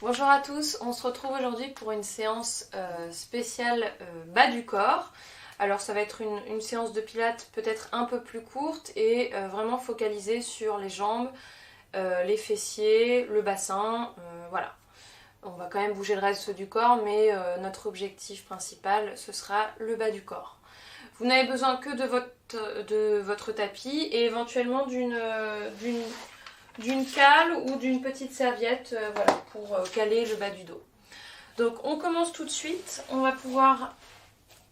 Bonjour à tous, on se retrouve aujourd'hui pour une séance spéciale bas du corps. Alors ça va être une séance de pilates peut-être un peu plus courte et vraiment focalisée sur les jambes, les fessiers, le bassin, voilà. On va quand même bouger le reste du corps, mais notre objectif principal ce sera le bas du corps. Vous n'avez besoin que de votre tapis et éventuellement d'une cale ou d'une petite serviette voilà, pour caler le bas du dos. Donc on commence tout de suite, on va pouvoir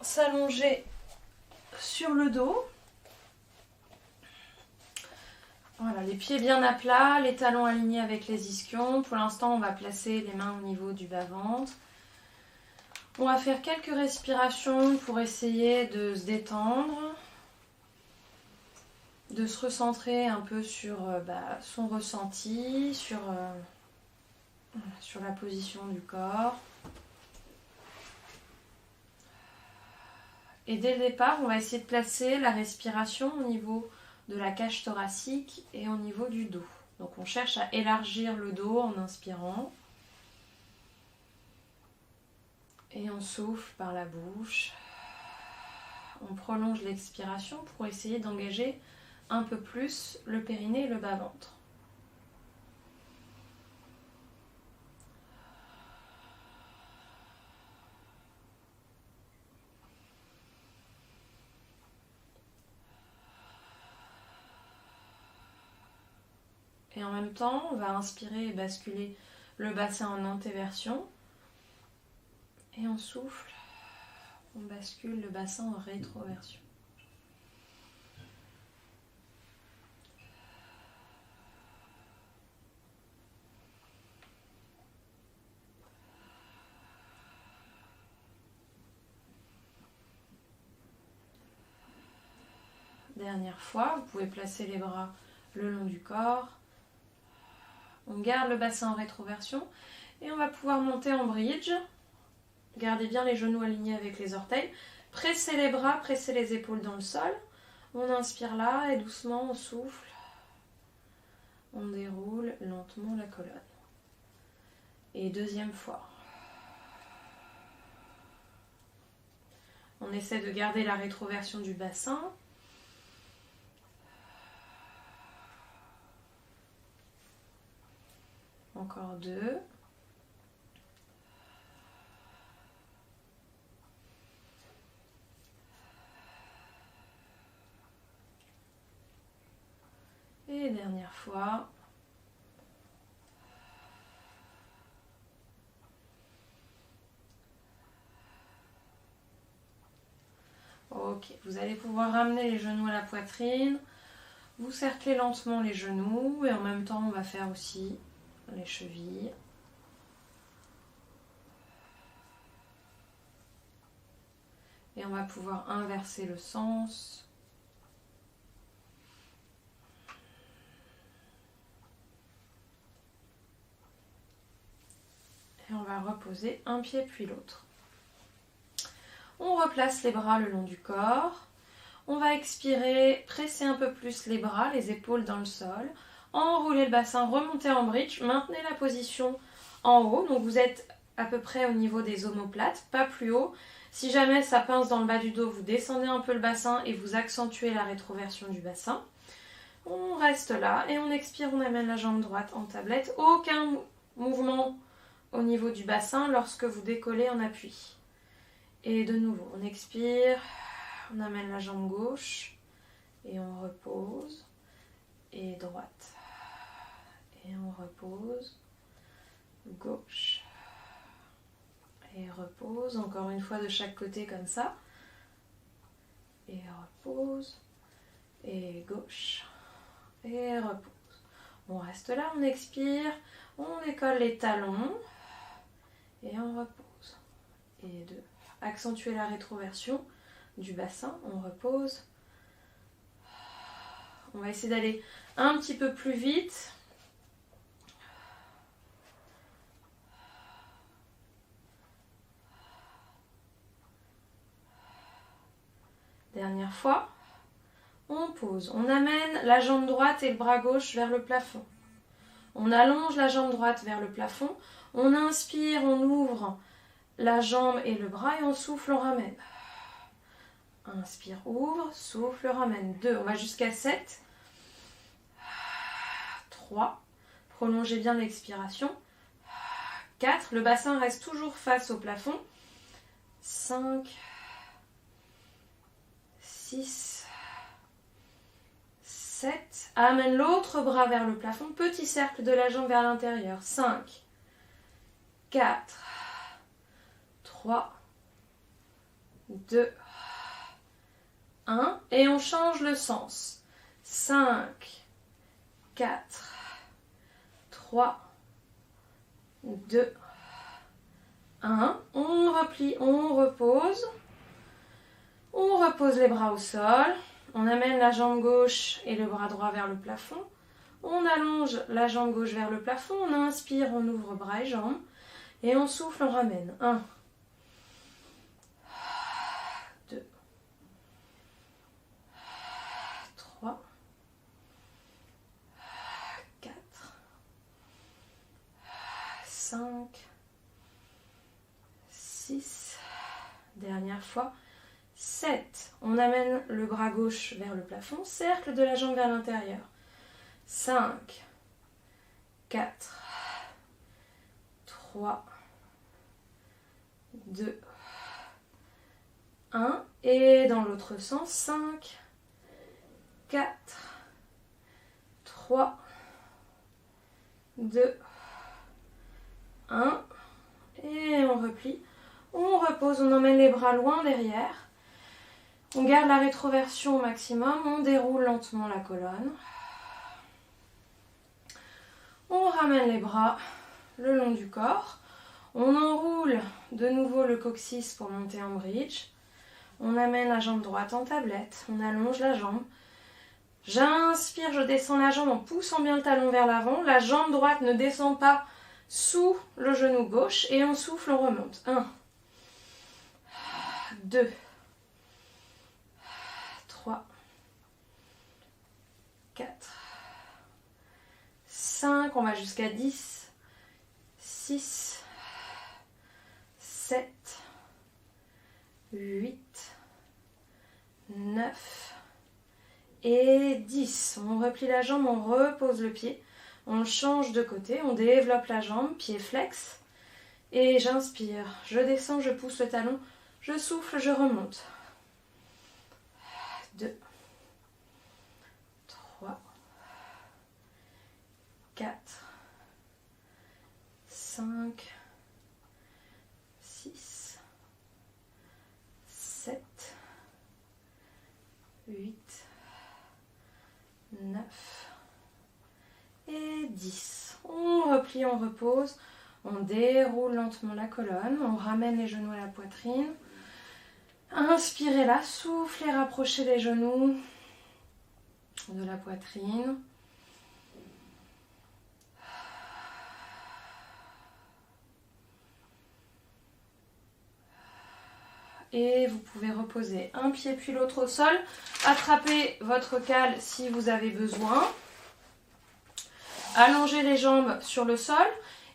s'allonger sur le dos. Voilà, les pieds bien à plat, les talons alignés avec les ischions. Pour l'instant, on va placer les mains au niveau du bas-ventre. On va faire quelques respirations pour essayer de se détendre, de se recentrer un peu sur son ressenti, sur la position du corps. Et dès le départ, on va essayer de placer la respiration au niveau de la cage thoracique et au niveau du dos. Donc on cherche à élargir le dos en inspirant. Et on souffle par la bouche. On prolonge l'expiration pour essayer d'engager un peu plus le périnée et le bas-ventre. Et en même temps, on va inspirer et basculer le bassin en antéversion. Et on souffle, on bascule le bassin en rétroversion. Dernière fois, vous pouvez placer les bras le long du corps. On garde le bassin en rétroversion et on va pouvoir monter en bridge. Gardez bien les genoux alignés avec les orteils. Pressez les bras, pressez les épaules dans le sol. On inspire là et doucement on souffle. On déroule lentement la colonne. Et deuxième fois. On essaie de garder la rétroversion du bassin. Encore deux. Et dernière fois. Ok, vous allez pouvoir ramener les genoux à la poitrine. Vous cerclez lentement les genoux et en même temps on va faire aussi les chevilles. Et on va pouvoir inverser le sens. Et on va reposer un pied puis l'autre. On replace les bras le long du corps. On va expirer, presser un peu plus les bras, les épaules dans le sol. Enrouler le bassin, remonter en bridge. Maintenez la position en haut. Donc vous êtes à peu près au niveau des omoplates, pas plus haut. Si jamais ça pince dans le bas du dos, vous descendez un peu le bassin et vous accentuez la rétroversion du bassin. On reste là et on expire, on amène la jambe droite en tablette. Aucun mouvement au niveau du bassin lorsque vous décollez en appui. Et de nouveau, on expire, on amène la jambe gauche et on repose. Et droite. Et on repose. Gauche. Et repose. Encore une fois de chaque côté comme ça. Et repose. Et gauche. Et repose. On reste là, on expire. On décolle les talons. Et on repose. Et deux. Accentuer la rétroversion du bassin. On repose. On va essayer d'aller un petit peu plus vite. Dernière fois. On pose. On amène la jambe droite et le bras gauche vers le plafond. On allonge la jambe droite vers le plafond. On inspire, on ouvre la jambe et le bras et on souffle, on ramène. Inspire, ouvre, souffle, ramène. 2, on va jusqu'à 7. 3, prolongez bien l'expiration. 4, le bassin reste toujours face au plafond. 5, 6, 7. Amène l'autre bras vers le plafond. Petit cercle de la jambe vers l'intérieur. 5, 4, 3, 2, 1. Et on change le sens. 5, 4, 3, 2, 1. On replie, on repose. On repose les bras au sol. On amène la jambe gauche et le bras droit vers le plafond. On allonge la jambe gauche vers le plafond. On inspire, on ouvre bras et jambes. Et on souffle, on ramène. 1, 2, 3, 4, 5, 6, dernière fois, 7. On amène le bras gauche vers le plafond, cercle de la jambe vers l'intérieur. 5, 4, 3, 2, 1. Et dans l'autre sens, 5, 4, 3, 2, 1. Et on replie. On repose, on emmène les bras loin derrière. On garde la rétroversion au maximum. On déroule lentement la colonne. On ramène les bras le long du corps. On enroule de nouveau le coccyx pour monter en bridge. On amène la jambe droite en tablette. On allonge la jambe. J'inspire, je descends la jambe en poussant bien le talon vers l'avant. La jambe droite ne descend pas sous le genou gauche. Et on souffle, on remonte. 1, 2, 3, 4, 5, on va jusqu'à 10, 6, 7, 8, 9 et 10. On replie la jambe, on repose le pied, on change de côté, on développe la jambe, pied flex. Et j'inspire, je descends, je pousse le talon, je souffle, je remonte. 2, 3, 4, 5, 6, 7, 8, 9 et 10. On replie, on repose, on déroule lentement la colonne, on ramène les genoux à la poitrine. Inspirez là, soufflez, rapprochez les genoux de la poitrine. Et vous pouvez reposer un pied puis l'autre au sol. Attrapez votre cale si vous avez besoin. Allongez les jambes sur le sol.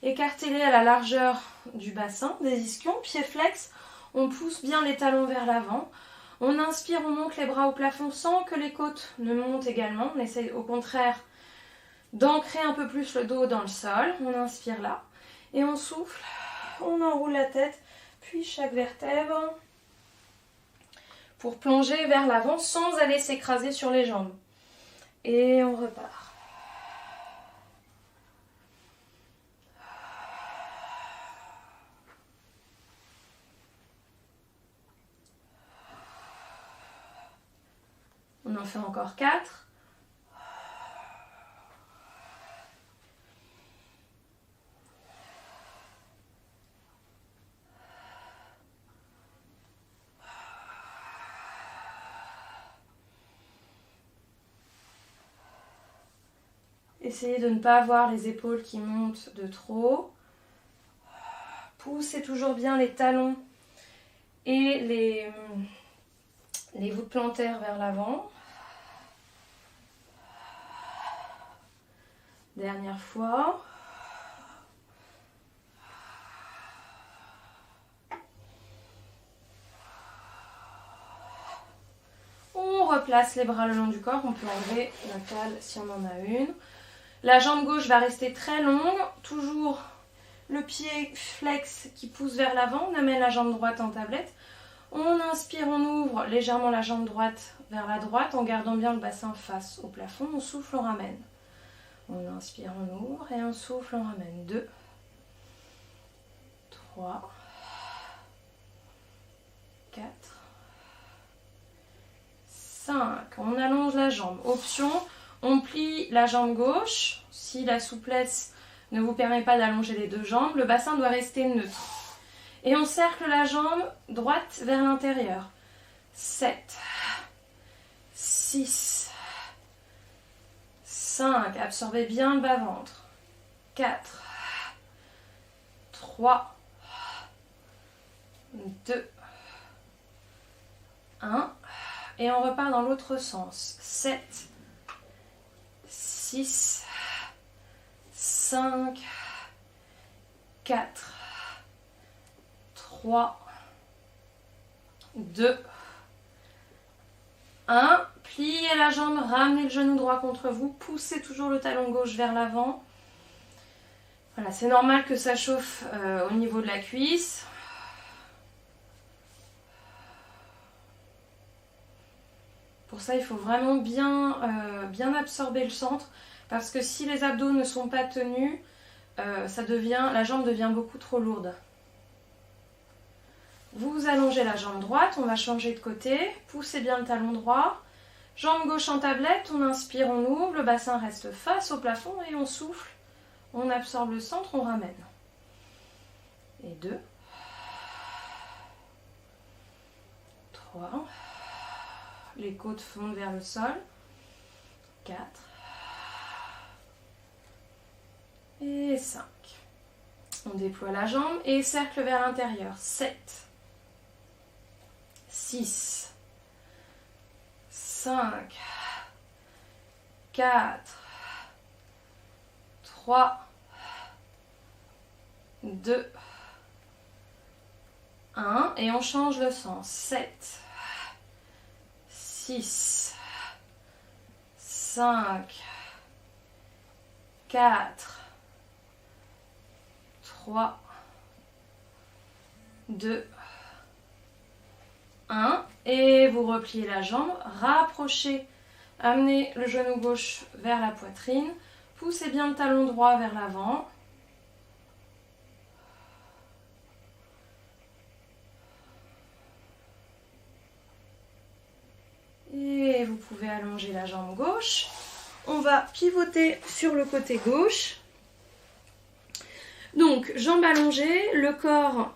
Écartez-les à la largeur du bassin, des ischions, pieds flex. On pousse bien les talons vers l'avant. On inspire, on monte les bras au plafond sans que les côtes ne montent également. On essaye au contraire d'ancrer un peu plus le dos dans le sol. On inspire là. Et on souffle. On enroule la tête, puis chaque vertèbre pour plonger vers l'avant sans aller s'écraser sur les jambes. Et on repart. On en fait encore 4. Essayez de ne pas avoir les épaules qui montent de trop. Poussez toujours bien les talons et les voûtes plantaires vers l'avant. Dernière fois. place les bras le long du corps. On peut enlever la cale si on en a une. La jambe gauche va rester très longue. Toujours le pied flex qui pousse vers l'avant. On amène la jambe droite en tablette. On inspire, on ouvre légèrement la jambe droite vers la droite en gardant bien le bassin face au plafond. On souffle, on ramène. On inspire, on ouvre et on souffle, on ramène. 2, 3, 4, 5. On allonge la jambe. Option, on plie la jambe gauche. Si la souplesse ne vous permet pas d'allonger les deux jambes, le bassin doit rester neutre. Et on cercle la jambe droite vers l'intérieur. 7, 6, 5. Absorbez bien le bas-ventre. 4, 3, 2, 1. Et on repart dans l'autre sens. 7, 6, 5, 4, 3, 2, 1. Pliez la jambe, ramenez le genou droit contre vous, poussez toujours le talon gauche vers l'avant. Voilà, c'est normal que ça chauffe au niveau de la cuisse. Pour ça, il faut vraiment bien absorber le centre, parce que si les abdos ne sont pas tenus, la jambe devient beaucoup trop lourde. Vous allongez la jambe droite, on va changer de côté, poussez bien le talon droit. Jambe gauche en tablette, on inspire, on ouvre, le bassin reste face au plafond et on souffle. On absorbe le centre, on ramène. Et 2, 3, les côtes fondent vers le sol. 4 et 5. On déploie la jambe et cercle vers l'intérieur. 7, 6, 5, 4, 3, 2, 1. Et on change le sens. 7, 6, 5, 4, 3, 2, 1. Et vous repliez la jambe, rapprochez, amenez le genou gauche vers la poitrine, poussez bien le talon droit vers l'avant. Et vous pouvez allonger la jambe gauche. On va pivoter sur le côté gauche. Donc, jambes allongées, le corps,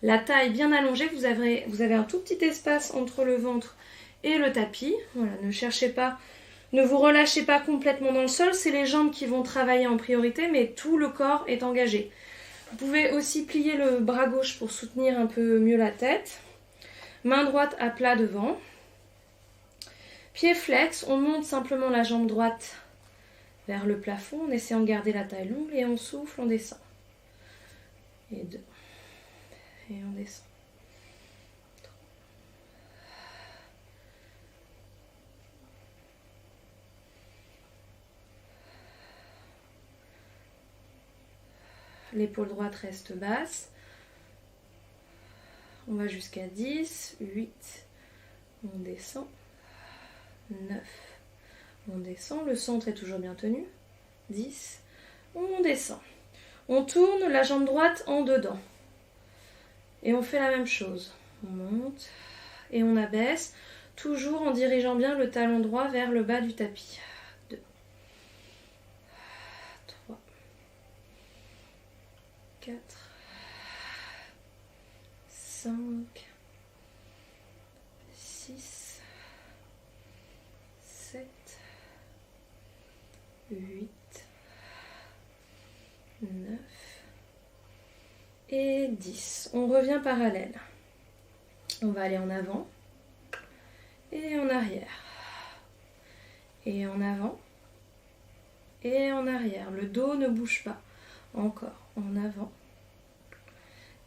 la taille bien allongée. Vous avez un tout petit espace entre le ventre et le tapis. Voilà, ne vous relâchez pas complètement dans le sol. C'est les jambes qui vont travailler en priorité, mais tout le corps est engagé. Vous pouvez aussi plier le bras gauche pour soutenir un peu mieux la tête. Main droite à plat devant. Pied flex, on monte simplement la jambe droite vers le plafond en essayant de garder la taille longue et on souffle, on descend. Et 2. Et on descend. 3. L'épaule droite reste basse. On va jusqu'à 10, 8. On descend. 9. On descend, le centre est toujours bien tenu. 10. On descend. On tourne la jambe droite en dedans. Et on fait la même chose. On monte et on abaisse, toujours en dirigeant bien le talon droit vers le bas du tapis. 2. 3. 4. 5. 6. 7. 8, 9 et 10. On revient parallèle. On va aller en avant et en arrière. Et en avant et en arrière. Le dos ne bouge pas. Encore en avant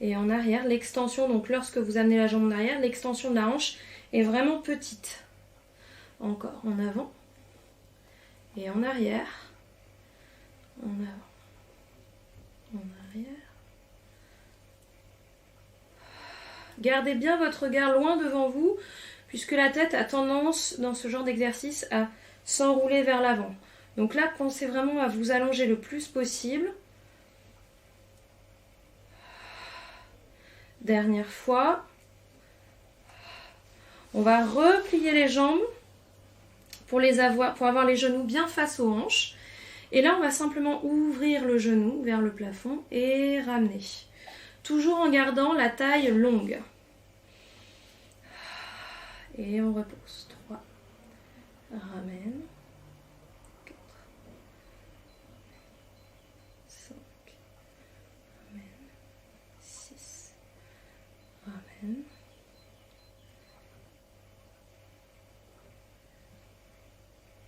et en arrière. L'extension, donc lorsque vous amenez la jambe en arrière, l'extension de la hanche est vraiment petite. Encore en avant et en arrière. En avant, en arrière. Gardez bien votre regard loin devant vous, puisque la tête a tendance, dans ce genre d'exercice, à s'enrouler vers l'avant. Donc là, pensez vraiment à vous allonger le plus possible. Dernière fois. On va replier les jambes pour avoir les genoux bien face aux hanches. Et là, on va simplement ouvrir le genou vers le plafond et ramener. Toujours en gardant la taille longue. Et on repose. 3. Ramène. 4. 5. Ramène. 6. Ramène.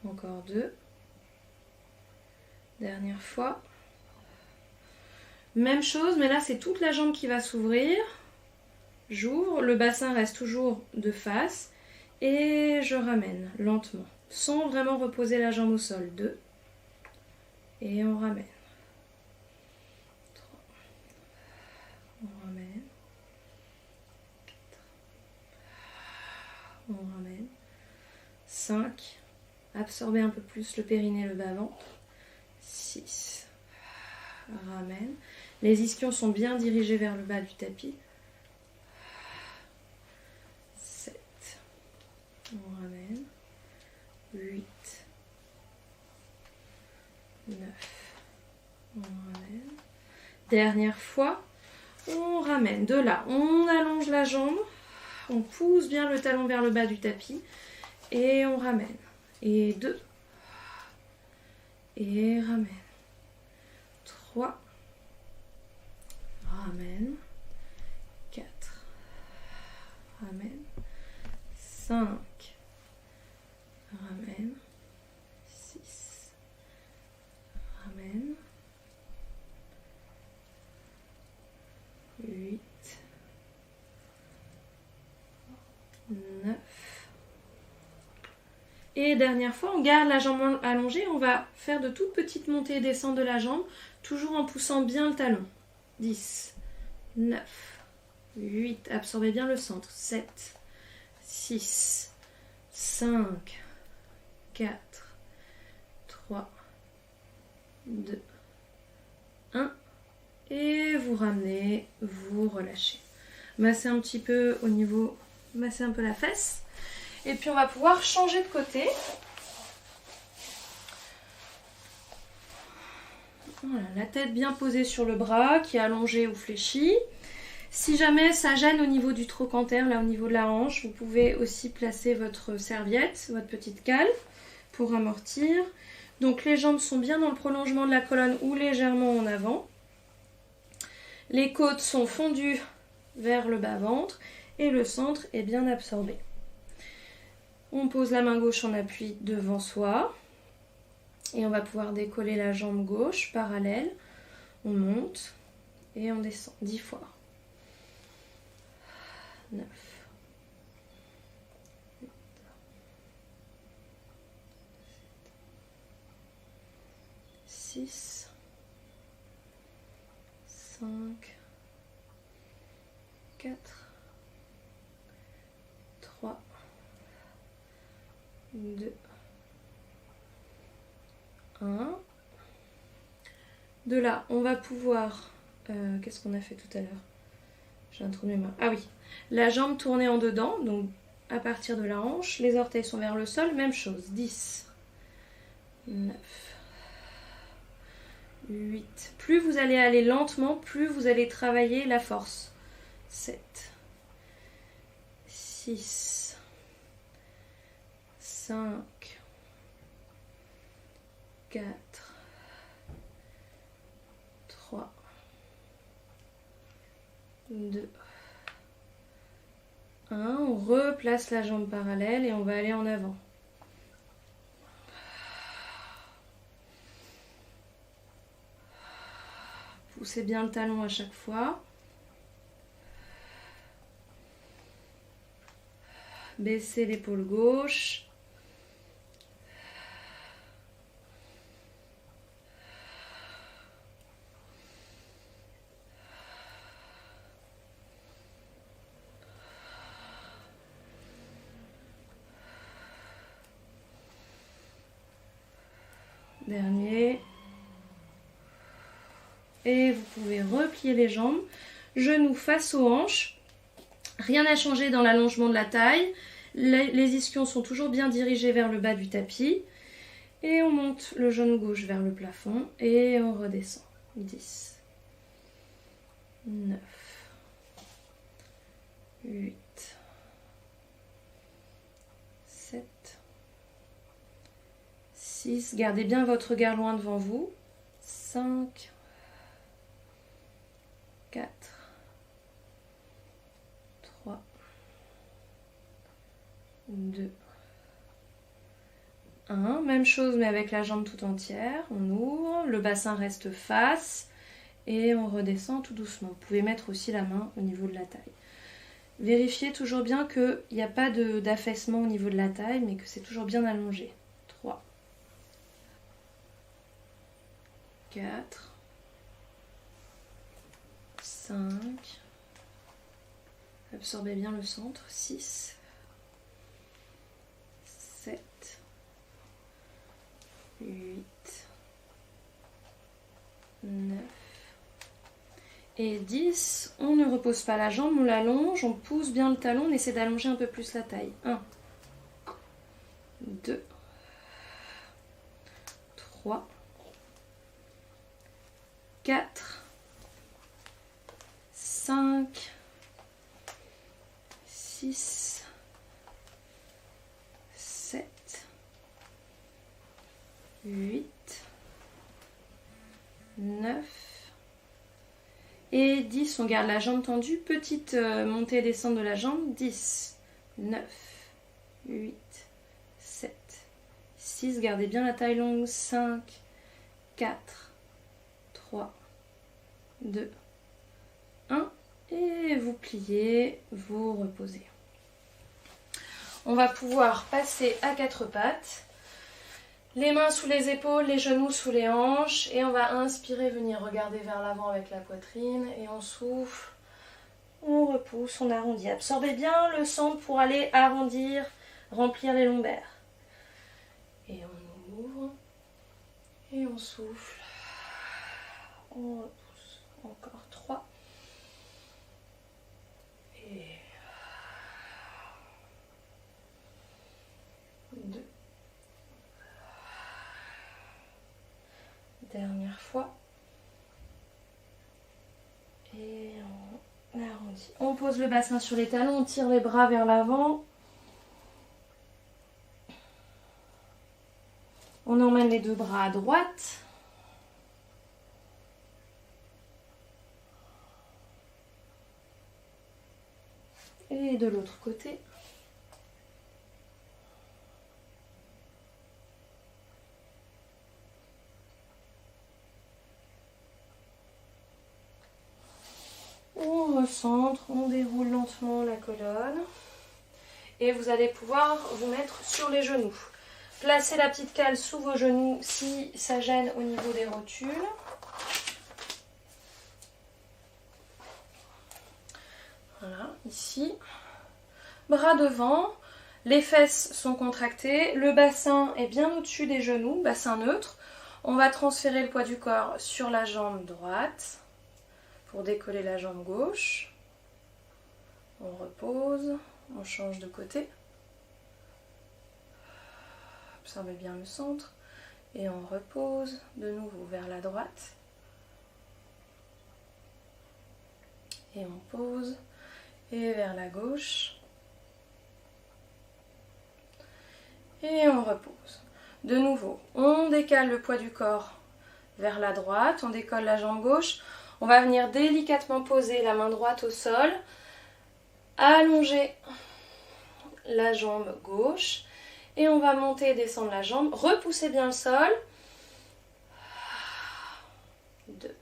Encore 2. Dernière fois. Même chose, mais là c'est toute la jambe qui va s'ouvrir. J'ouvre, le bassin reste toujours de face. Et je ramène lentement, sans vraiment reposer la jambe au sol. 2. Et on ramène. 3. On ramène. 4. On ramène. 5. Absorbez un peu plus le périnée, le bas-ventre. 6. Ramène. Les ischions sont bien dirigés vers le bas du tapis. 7. On ramène. 8. 9. On ramène. Dernière fois. On ramène. De là, on allonge la jambe. On pousse bien le talon vers le bas du tapis. Et on ramène. Et 2. Et ramène. 3. Ramène. 4. Ramène. 5. Ramène. 6. Ramène. 8. 9. Et dernière fois, on garde la jambe allongée. On va faire de toutes petites montées et descentes de la jambe, toujours en poussant bien le talon. 10. 9. 8. Absorbez bien le centre. 7. 6. 5. 4. 3. 2. 1. Et vous ramenez, vous relâchez. Massez un petit peu au niveau, massez un peu la fesse. Et puis on va pouvoir changer de côté. Voilà, la tête bien posée sur le bras, qui est allongé ou fléchi. Si jamais ça gêne au niveau du trochanter, là au niveau de la hanche, vous pouvez aussi placer votre serviette, votre petite cale, pour amortir. Donc les jambes sont bien dans le prolongement de la colonne ou légèrement en avant. Les côtes sont fondues vers le bas-ventre et le centre est bien absorbé. On pose la main gauche en appui devant soi et on va pouvoir décoller la jambe gauche parallèle. On monte et on descend 10 fois. 9. 8. 6. 5. 4. 3. 2, 1. De là, on va pouvoir... qu'est-ce qu'on a fait tout à l'heure? J'ai un trou de mémoire. Ah oui, la jambe tournée en dedans, donc à partir de la hanche, les orteils sont vers le sol, même chose. 10, 9, 8. Plus vous allez aller lentement, plus vous allez travailler la force. 7, 6, 5, 4, 3, 2, 1. On replace la jambe parallèle et on va aller en avant. Poussez bien le talon à chaque fois. Baissez l'épaule gauche. Dernier. Et vous pouvez replier les jambes. Genoux face aux hanches. Rien n'a changé dans l'allongement de la taille. Les ischions sont toujours bien dirigés vers le bas du tapis. Et on monte le genou gauche vers le plafond. Et on redescend. 10. 9. 8. 7. 6. Gardez bien votre regard loin devant vous. 5. 4. 3. 2. 1. Même chose mais avec la jambe tout entière. On ouvre, le bassin reste face et on redescend tout doucement. Vous pouvez mettre aussi la main au niveau de la taille. Vérifiez toujours bien qu'il n'y a pas d'affaissement au niveau de la taille mais que c'est toujours bien allongé. 3. 4. 5. Absorbez bien le centre. 6. 7. 8. 9. Et 10. On ne repose pas la jambe, on l'allonge, on pousse bien le talon, on essaie d'allonger un peu plus la taille. 1. 2. 3. 4. 5. 6. 7. 8. 9. Et 10, on garde la jambe tendue. Petite montée et descente de la jambe. 10. 9. 8. 7. 6. Gardez bien la taille longue. 5. 4. 3. 2. 1. Et vous pliez, vous reposez. On va pouvoir passer à quatre pattes. Les mains sous les épaules, les genoux sous les hanches. Et on va inspirer, venir regarder vers l'avant avec la poitrine. Et on souffle, on repousse, on arrondit. Absorbez bien le centre pour aller arrondir, remplir les lombaires. Et on ouvre. Et on souffle. On repousse. Encore 3. Et 2. Dernière fois. Et on arrondit. On pose le bassin sur les talons, on tire les bras vers l'avant. On emmène les deux bras à droite. Et de l'autre côté. On recentre, on déroule lentement la colonne. Et vous allez pouvoir vous mettre sur les genoux. Placez la petite cale sous vos genoux si ça gêne au niveau des rotules. Voilà, ici. Bras devant, les fesses sont contractées, le bassin est bien au-dessus des genoux, bassin neutre. On va transférer le poids du corps sur la jambe droite pour décoller la jambe gauche. On repose, on change de côté. Observez bien le centre et on repose de nouveau vers la droite. Et on pose et vers la gauche. Et on repose. De nouveau, on décale le poids du corps vers la droite, on décolle la jambe gauche. On va venir délicatement poser la main droite au sol, allonger la jambe gauche et on va monter et descendre la jambe. Repoussez bien le sol. 2,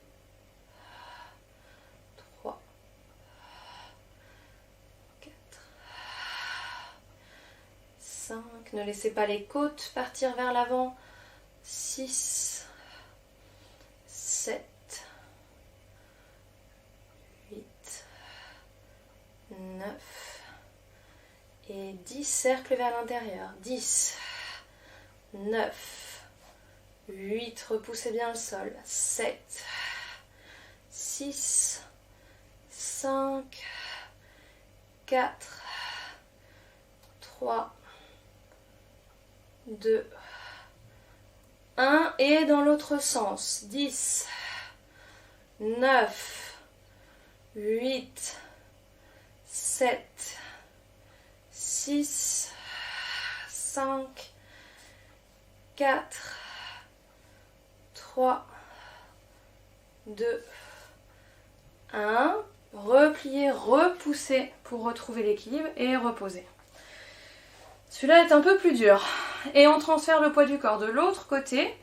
3, 4, 5. Ne laissez pas les côtes partir vers l'avant. 6, 7, 8, 9 et 10. Cercle vers l'intérieur. 10, 9, 8, repoussez bien le sol. 7, 6, 5, 4, 3, 2, 1. Et dans l'autre sens. 10, 9, 8, 7, 6, 5, 4, 3, 2, 1. Repliez, repoussez pour retrouver l'équilibre et reposez. Celui-là est un peu plus dur. Et on transfère le poids du corps de l'autre côté.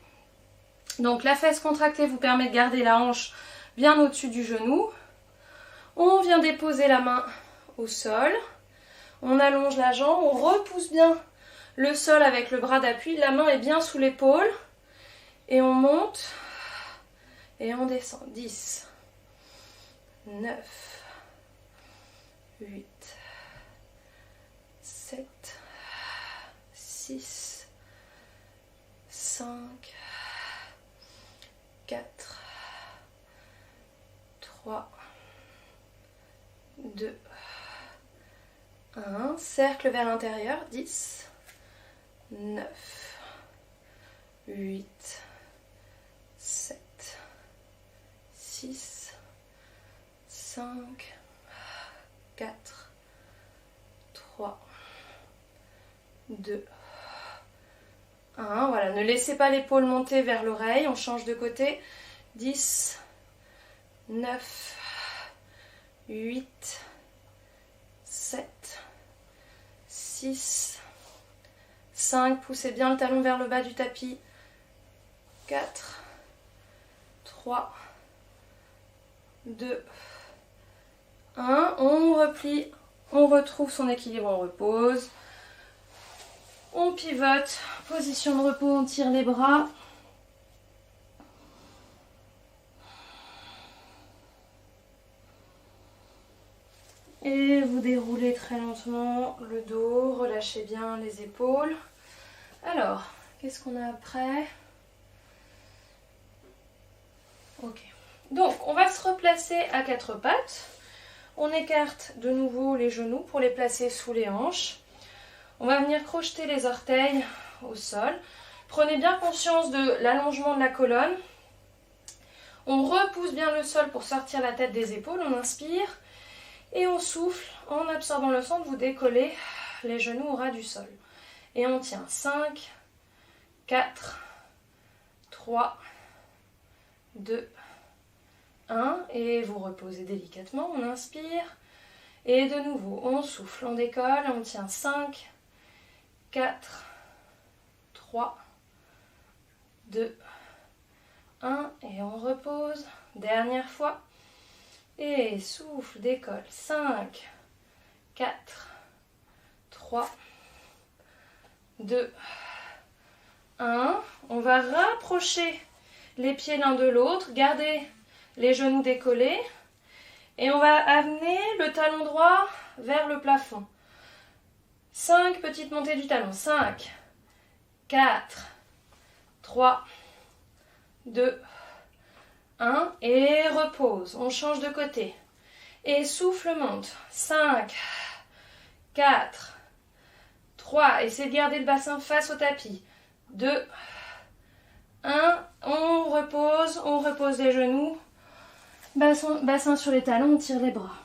Donc la fesse contractée vous permet de garder la hanche bien au-dessus du genou. On vient déposer la main au sol. On allonge la jambe, on repousse bien le sol avec le bras d'appui. La main est bien sous l'épaule. Et on monte et on descend. 10, 9, 8, 7, 6, 5, 4, 3, 2, 1. Cercle vers l'intérieur. 10, 9, 8, 7, 6, 5, 4, 3, 2, 1. Voilà, ne laissez pas l'épaule monter vers l'oreille, on change de côté. 10, 9, 8, 7, 6, 5. Poussez bien le talon vers le bas du tapis. 4, 3, 2, 1. On replie, on retrouve son équilibre, on repose. On pivote, position de repos, on tire les bras. Et vous déroulez très lentement le dos, relâchez bien les épaules. Alors, qu'est-ce qu'on a après? Ok. Donc, on va se replacer à quatre pattes. On écarte de nouveau les genoux pour les placer sous les hanches. On va venir crocheter les orteils au sol. Prenez bien conscience de l'allongement de la colonne. On repousse bien le sol pour sortir la tête des épaules. On inspire et on souffle. En absorbant le centre, vous décollez les genoux au ras du sol. Et on tient 5, 4, 3, 2, 1. Et vous reposez délicatement. On inspire. Et de nouveau, on souffle, on décolle. On tient 5, 4, 3, 2, 1. Et on repose. Dernière fois. Et souffle, décolle. 5, 4, 3, 2, 1. On va rapprocher les pieds l'un de l'autre. Gardez les genoux décollés. Et on va amener le talon droit vers le plafond. 5 petites montées du talon. 5, 4, 3, 2, 1. Et repose. On change de côté. Et souffle, monte. 5, 4, 3. Essayez de garder le bassin face au tapis. 2, 1. On repose les genoux. Bassin sur les talons, on tire les bras.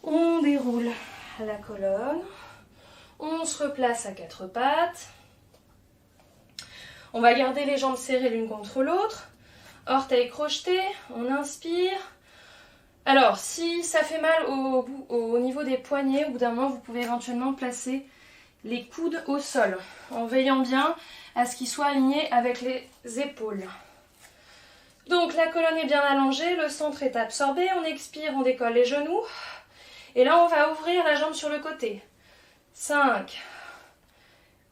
On déroule la colonne. On se replace à quatre pattes. On va garder les jambes serrées l'une contre l'autre. Orteils crochetés. On inspire. Alors, si ça fait mal au niveau des poignets, au bout d'un moment, vous pouvez éventuellement placer les coudes au sol, en veillant bien à ce qu'ils soient alignés avec les épaules. Donc la colonne est bien allongée, le centre est absorbé, on expire, on décolle les genoux. Et là on va ouvrir la jambe sur le côté. 5,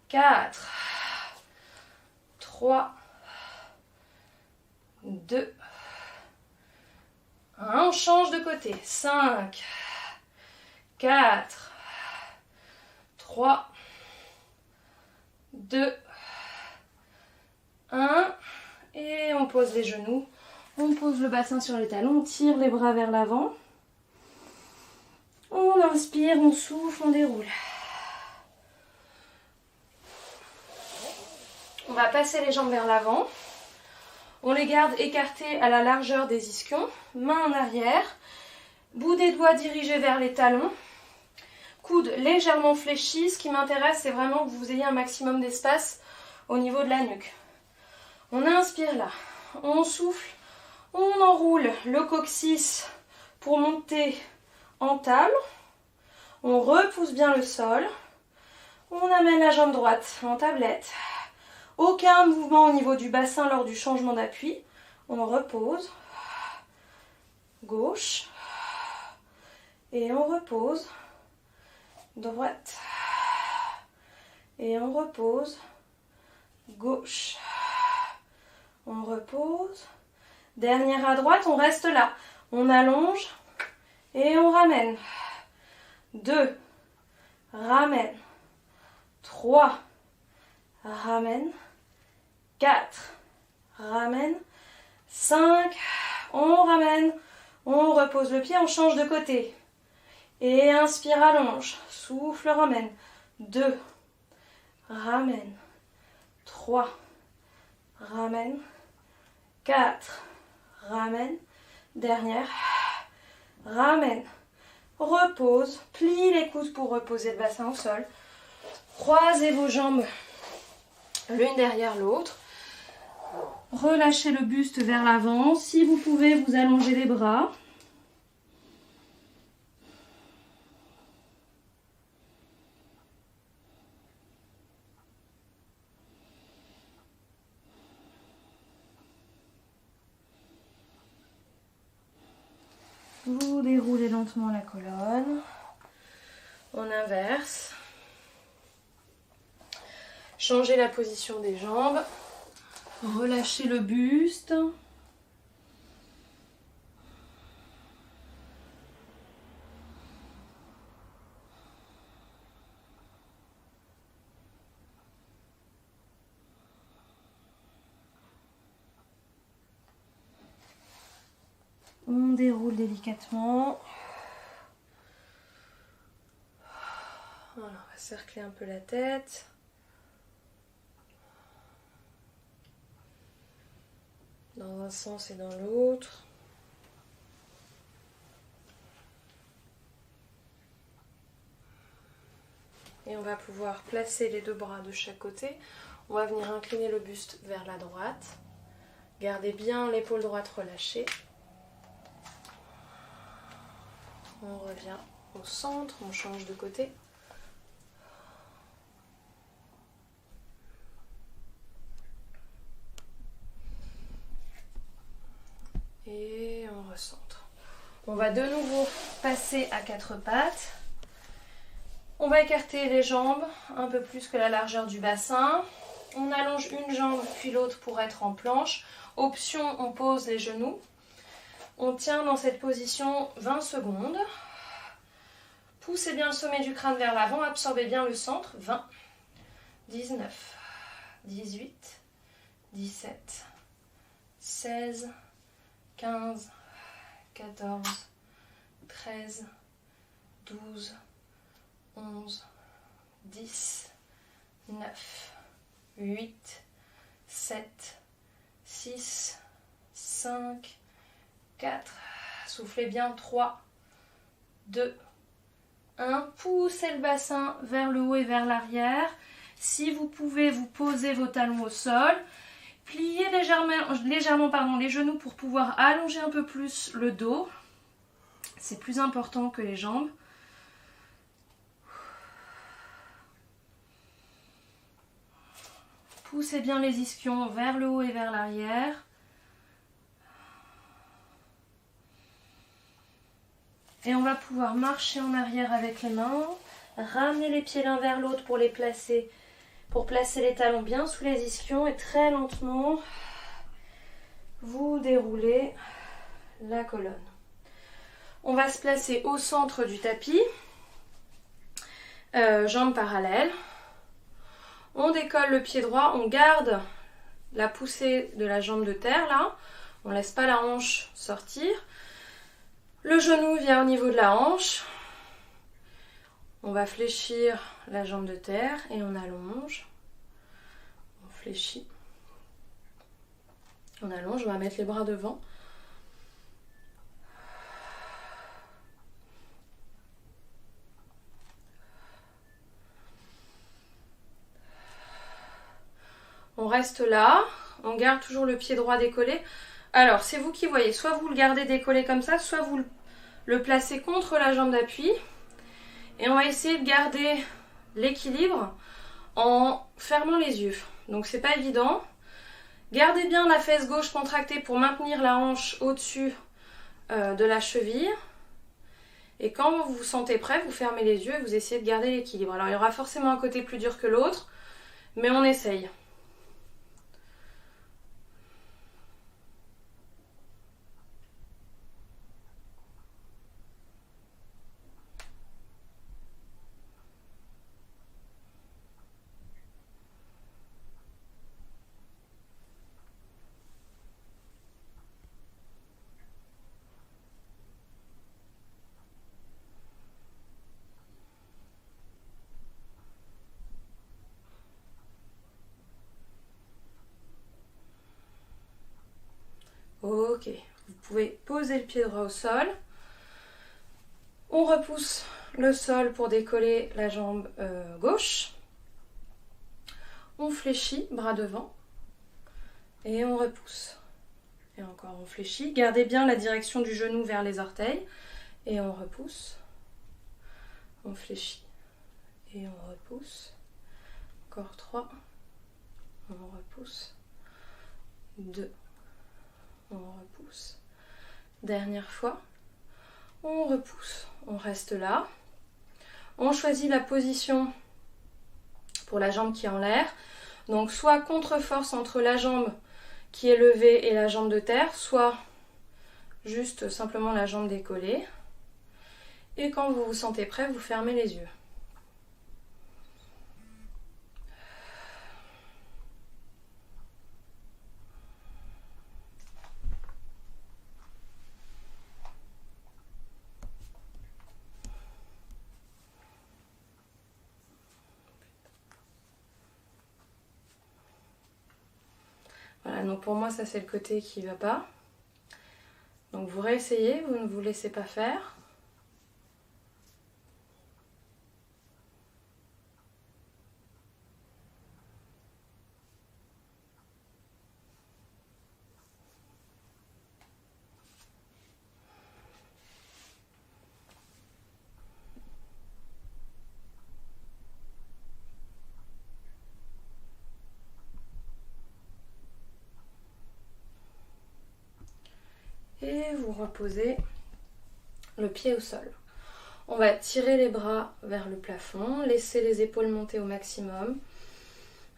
4, 3, 2, 1. On change de côté. 5, 4, 3, 2, 1. Et on pose les genoux. On pose le bassin sur les talons. On tire les bras vers l'avant. On inspire, on souffle, on déroule. On va passer les jambes vers l'avant. On les garde écartées à la largeur des ischions. Main en arrière. Bout des doigts dirigés vers les talons. Coudes légèrement fléchis. Ce qui m'intéresse, c'est vraiment que vous ayez un maximum d'espace au niveau de la nuque. On inspire là. On souffle. On enroule le coccyx pour monter en table. On repousse bien le sol. On amène la jambe droite en tablette. Aucun mouvement au niveau du bassin lors du changement d'appui. On repose. Gauche. Et on repose. Droite. Et on repose. Gauche. On repose. Dernière à droite, on reste là. On allonge et on ramène. 2. Ramène. 3. Ramène. 4. Ramène. 5. On ramène. On repose le pied, on change de côté. Et inspire, allonge. Souffle, ramène. 2. Ramène. 3. Ramène. 4. Ramène. Dernière. Ramène. Repose. Plie les coudes pour reposer le bassin au sol. Croisez vos jambes l'une derrière l'autre. Relâchez le buste vers l'avant. Si vous pouvez, vous allongez les bras. Vous déroulez lentement la colonne. On inverse. Changez la position des jambes. Relâchez le buste. On déroule délicatement. Voilà, on va cercler un peu la tête. Dans un sens et dans l'autre. Et on va pouvoir placer les deux bras de chaque côté. On va venir incliner le buste vers la droite. Gardez bien l'épaule droite relâchée. On revient au centre, on change de côté. Et on recentre. On va de nouveau passer à quatre pattes. On va écarter les jambes un peu plus que la largeur du bassin. On allonge une jambe puis l'autre pour être en planche. Option, on pose les genoux. On tient dans cette position 20 secondes. Poussez bien le sommet du crâne vers l'avant. Absorbez bien le centre. 20, 19, 18, 17, 16, 15, 14, 13, 12, 11, 10, 9, 8, 7, 6, 5, 4. Soufflez bien. 3, 2, 1. Poussez le bassin vers le haut et vers l'arrière. Si vous pouvez, vous posez vos talons au sol. Pliez légèrement les genoux pour pouvoir allonger un peu plus le dos. C'est plus important que les jambes. Poussez bien les ischions vers le haut et vers l'arrière. Et on va pouvoir marcher en arrière avec les mains. Ramener les pieds l'un vers l'autre pour les placer. Pour placer les talons bien sous les ischions. Et très lentement, vous déroulez la colonne. On va se placer au centre du tapis. Jambes parallèles. On décolle le pied droit, on garde la poussée de la jambe de terre là. On ne laisse pas la hanche sortir. Le genou vient au niveau de la hanche. On va fléchir la jambe de terre et on allonge. On fléchit. On allonge, on va mettre les bras devant. On reste là, on garde toujours le pied droit décollé. Alors, c'est vous qui voyez, soit vous le gardez décollé comme ça, soit vous le placez contre la jambe d'appui. Et on va essayer de garder l'équilibre en fermant les yeux. Donc, c'est pas évident. Gardez bien la fesse gauche contractée pour maintenir la hanche au-dessus de la cheville. Et quand vous vous sentez prêt, vous fermez les yeux et vous essayez de garder l'équilibre. Alors, il y aura forcément un côté plus dur que l'autre, mais on essaye. Ok, vous pouvez poser le pied droit au sol. On repousse le sol pour décoller la jambe gauche. On fléchit, bras devant. Et on repousse. Et encore, on fléchit. Gardez bien la direction du genou vers les orteils. Et on repousse. On fléchit. Et on repousse. Encore 3. On repousse. 2. On repousse. Dernière fois. On repousse. On reste là. On choisit la position pour la jambe qui est en l'air. Donc soit contre-force entre la jambe qui est levée et la jambe de terre, soit juste simplement la jambe décollée. Et quand vous vous sentez prêt, vous fermez les yeux. Voilà, donc pour moi ça c'est le côté qui ne va pas. Donc vous réessayez, vous ne vous laissez pas faire. Et vous reposez le pied au sol. On va tirer les bras vers le plafond, laisser les épaules monter au maximum.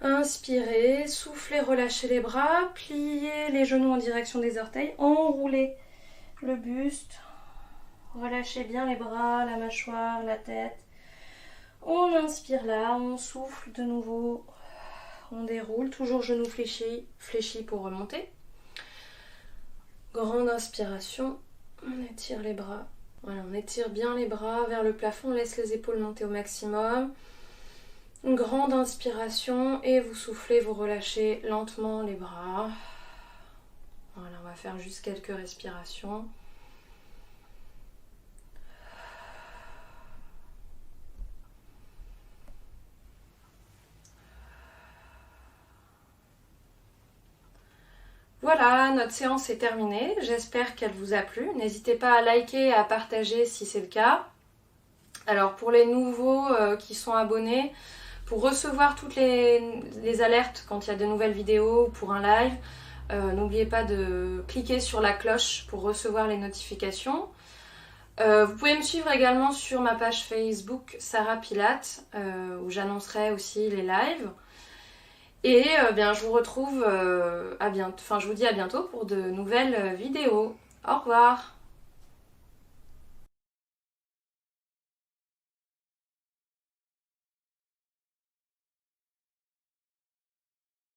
Inspirez, soufflez, relâchez les bras, pliez les genoux en direction des orteils, enroulez le buste, relâchez bien les bras, la mâchoire, la tête. On inspire là, on souffle de nouveau, on déroule, toujours genoux fléchis, fléchis pour remonter. Grande inspiration, on étire les bras. Voilà, on étire bien les bras vers le plafond, on laisse les épaules monter au maximum. Une grande inspiration et vous soufflez, vous relâchez lentement les bras. Voilà, on va faire juste quelques respirations. Voilà, notre séance est terminée. J'espère qu'elle vous a plu. N'hésitez pas à liker et à partager si c'est le cas. Alors pour les nouveaux qui sont abonnés, pour recevoir toutes les alertes quand il y a de nouvelles vidéos ou pour un live, n'oubliez pas de cliquer sur la cloche pour recevoir les notifications. Vous pouvez me suivre également sur ma page Facebook Sarah Pilates où j'annoncerai aussi les lives. Et bien, je vous retrouve je vous dis à bientôt pour de nouvelles vidéos. Au revoir!